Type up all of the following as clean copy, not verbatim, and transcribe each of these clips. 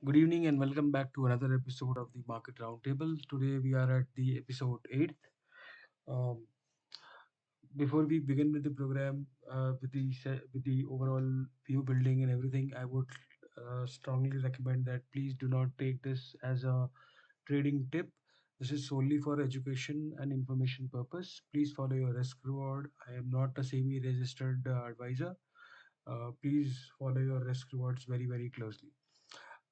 Good evening and welcome back to another episode of the Market Roundtable. Today we are at the episode 8th. Um, Before we begin with the program, with the overall view building and everything, I would strongly recommend that please do not take this as a trading tip. This is solely for education and information purpose. Please follow your risk reward. I am not a SEBI registered advisor. Please follow your risk rewards very closely.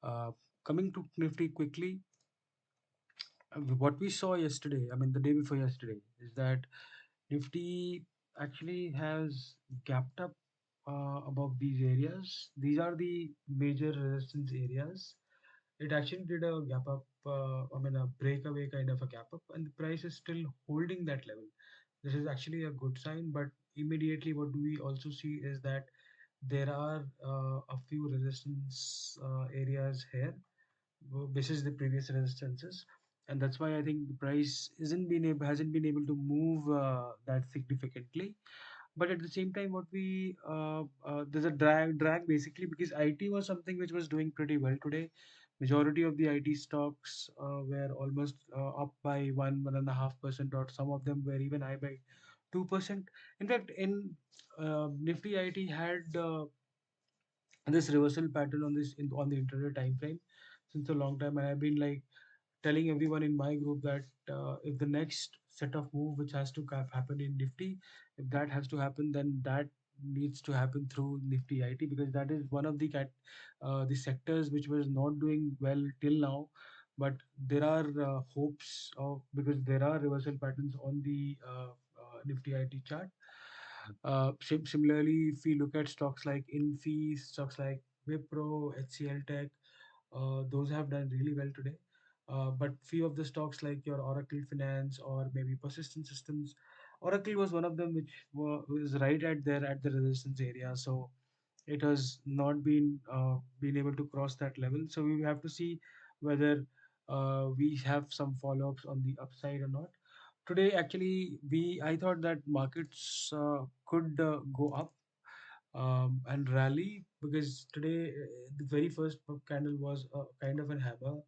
Uh, Coming to Nifty quickly, what we saw yesterday, I mean the day before yesterday, is that Nifty actually has gapped up above these areas. These are the major resistance areas. It actually did a gap up, a breakaway kind of a gap up, and the price is still holding that level. This is actually a good sign, but immediately what do we also see is that there are a few resistance areas here basis the previous resistances, and that's why I think the price hasn't been able to move that significantly. But at the same time, what we there's a drag basically because IT was something which was doing pretty well today. Majority of the IT stocks were almost up by 1.5%, or some of them were even high by 2%. In fact, in Nifty IT had this reversal pattern on the intraday time frame since a long time, and I've been like telling everyone in my group that if the next set of move which has to happen in Nifty, if that has to happen, then that needs to happen through Nifty IT, because that is one of the sectors which was not doing well till now. But there are hopes of, because there are reversal patterns on the Nifty IT chart. Similarly, if we look at stocks like Infi, stocks like Wipro, HCL Tech, those have done really well today. But few of the stocks like your Oracle Finance or maybe Persistent Systems, Oracle was one of them which was right at the resistance area. So it has not been able to cross that level. So we have to see whether we have some follow-ups on the upside or not. Today, actually, we I thought that markets could go up and rally, because today the very first candle was kind of a hammer,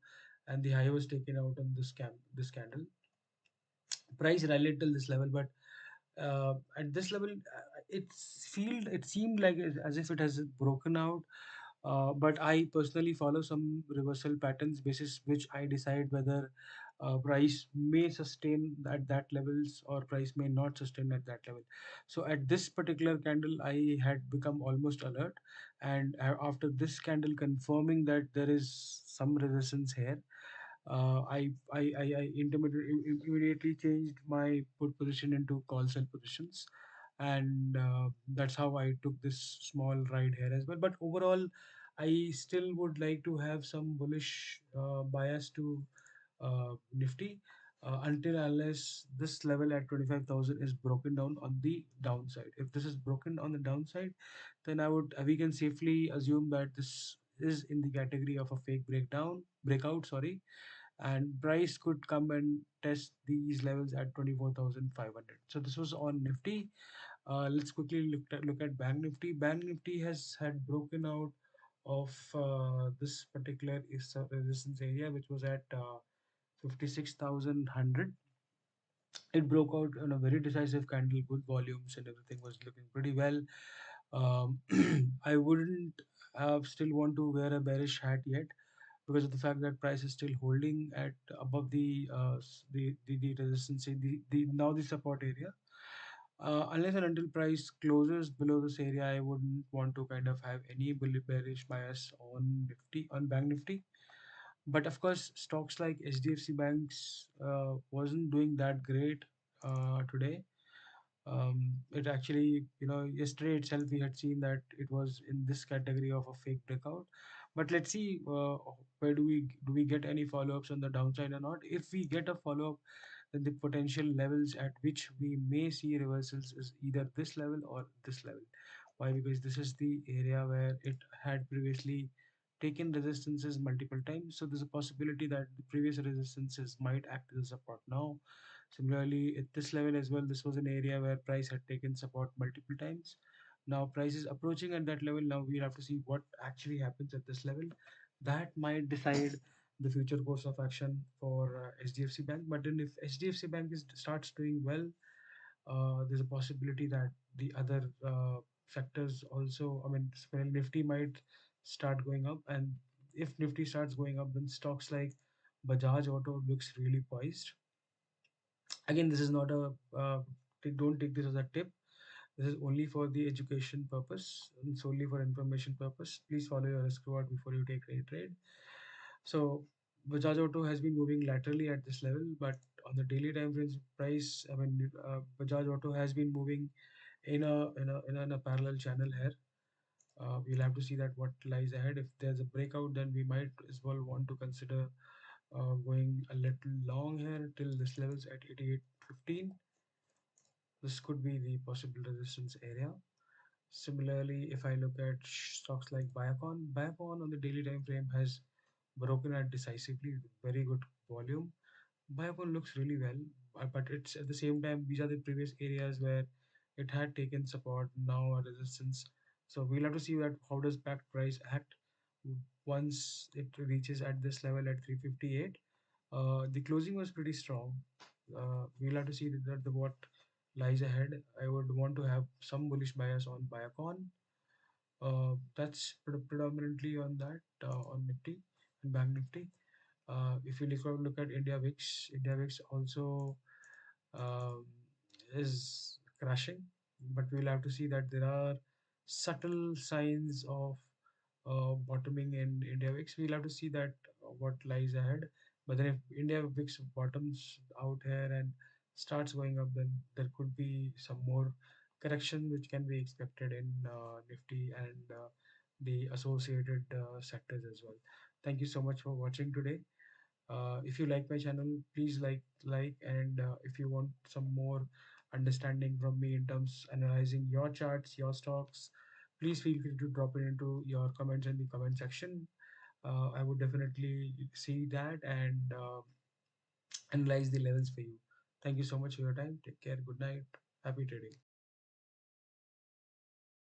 and the high was taken out on this candle. Price rallied till this level, but at this level, it seemed like as if it has broken out. But I personally follow some reversal patterns basis which I decide whether price may sustain at that levels or price may not sustain at that level. So at this particular candle, I had become almost alert, and after this candle confirming that there is some resistance here, I immediately changed my put position into call sell positions, and that's how I took this small ride here as well. But overall, I still would like to have some bullish bias to Nifty until unless this level at 25,000 is broken down on the downside. If this is broken on the downside, then I would we can safely assume that this is in the category of a fake breakout, sorry, and price could come and test these levels at 24,500. So this was on Nifty. Let's quickly look at Bank Nifty. Bank Nifty has had broken out of this particular resistance area, which was at 56,100. It broke out on a very decisive candle, good volumes, and everything was looking pretty well. Um, I wouldn't still want to wear a bearish hat yet, because of the fact that price is still holding at above the resistance, the now the support area. Unless and until price closes below this area, I wouldn't want to kind of have any bearish bias on Bank Nifty. But of course, stocks like HDFC Banks wasn't doing that great today. It actually, yesterday itself we had seen that it was in this category of a fake breakout. But let's see where do we get any follow-ups on the downside or not. If we get a follow-up, then the potential levels at which we may see reversals is either this level or this level. Why? Because this is the area where it had previously taken resistances multiple times. So there's a possibility that the previous resistances might act as a support now. Similarly, at this level as well, this was an area where price had taken support multiple times. Now price is approaching at that level. Now we'll have to see what actually happens at this level. That might decide the future course of action for HDFC Bank. But then if HDFC Bank starts doing well, there's a possibility that the other sectors also, I mean, Nifty might start going up. And if Nifty starts going up, then stocks like Bajaj Auto looks really poised. Again, this is not a, don't take this as a tip. This is only for the education purpose and solely for information purpose. Please follow your risk reward before you take any trade. So Bajaj Auto has been moving laterally at this level, but on the daily time frames price, Bajaj Auto has been moving in a parallel channel here. We'll have to see that what lies ahead. If there's a breakout, then we might as well want to consider going a little long here till this levels at 88.15. This could be the possible resistance area. Similarly, if I look at stocks like Biocon on the daily time frame has broken out decisively with very good volume. Biocon looks really well, but it's at the same time these are the previous areas where it had taken support, now a resistance. So we'll have to see that how does packed price act once it reaches at this level at 358. The closing was pretty strong. We'll have to see that what lies ahead. I would want to have some bullish bias on Biocon. That's predominantly on that on Nifty and Bank Nifty. If you look at India VIX also um, is crashing, but we'll have to see that there are subtle signs of bottoming in India VIX. We'll have to see that what lies ahead. But then if India VIX bottoms out here and starts going up, then there could be some more correction which can be expected in Nifty and the associated sectors as well. Thank you so much for watching today. If you like my channel, please and if you want some more understanding from me in terms analyzing your charts, your stocks, please feel free to drop it into your comments in the comment section. I would definitely see that and analyze the levels for you. Thank you so much for your time. Take care. Good night. Happy trading.